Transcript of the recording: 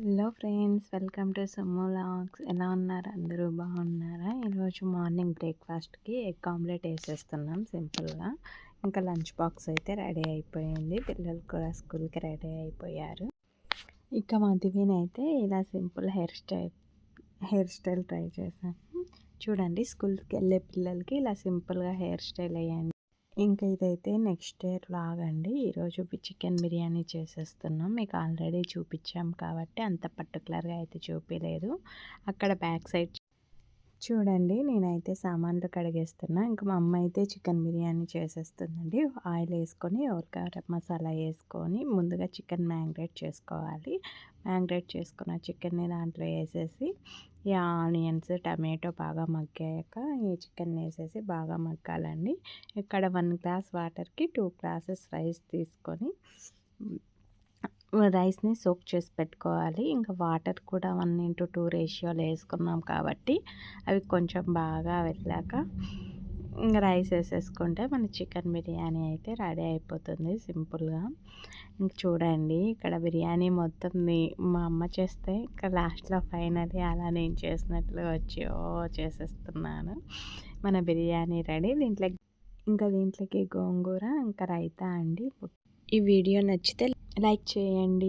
Hello friends, welcome to Sumo vlogs. ఎలా ఉన్నారు? అందరూ బాగున్నారా? ఈరోజు మార్నింగ్ బ్రేక్ఫాస్ట్కి ఎగ్ ఆమ్లెట్ వేసేస్తున్నాం సింపుల్గా. ఇంకా లంచ్ బాక్స్ అయితే రెడీ అయిపోయింది. పిల్లలు కూడా స్కూల్కి రెడీ అయిపోయారు. ఇక మా దివినైతే ఇలా సింపుల్ హెయిర్ స్టైల్ ట్రై చేశాను. చూడండి, స్కూల్కి వెళ్ళే పిల్లలకి ఇలా సింపుల్గా హెయిర్ స్టైల్ వేయండి. ఇంకా ఇదైతే నెక్స్ట్ డే వ్లాగ్ అండి. ఈరోజు చికెన్ బిర్యానీ చేసేస్తున్నాం. మీకు ఆల్రెడీ చూపించాం కాబట్టి అంత పర్టికులర్గా అయితే చూపించలేదు. అక్కడ బ్యాక్ సైడ్ చూడండి, నేనైతే సామాన్లు కడిగేస్తున్నా. ఇంకా మా అమ్మ అయితే చికెన్ బిర్యానీ చేసేస్తుందండి. ఆయిల్ వేసుకొని గరం మసాలా వేసుకొని ముందుగా చికెన్ మ్యాగ్నేట్ చేసుకోవాలి. మ్యాగ్నేట్ చేసుకున్న చికెన్ని దాంట్లో వేసేసి ఈ ఆనియన్స్ టమాటో బాగా మగ్గాక ఈ చికెన్ వేసేసి బాగా మగ్గాలండి. ఇక్కడ 1 గ్లాస్ వాటర్కి 2 గ్లాసెస్ రైస్ తీసుకొని రైస్ని సోక్ చేసి పెట్టుకోవాలి. ఇంకా వాటర్ కూడా 1:2 రేషియోలో వేసుకున్నాం కాబట్టి అవి కొంచెం బాగా వెళ్ళాక ఇంకా రైస్ వేసేసుకుంటే మన చికెన్ బిర్యానీ అయితే రెడీ అయిపోతుంది సింపుల్గా. ఇంక చూడండి, ఇక్కడ బిర్యానీ మొత్తం మా అమ్మ చేస్తే ఇంకా లాస్ట్లో ఫైనల్లీ అలా నేను చేసినట్లు వచ్చి చేసేస్తున్నాను. మన బిర్యానీ రెడీ. దీంట్లోకి గోంగూర ఇంకా రైతా అండి. ఈ వీడియో నచ్చితే లైక్ చేయండి.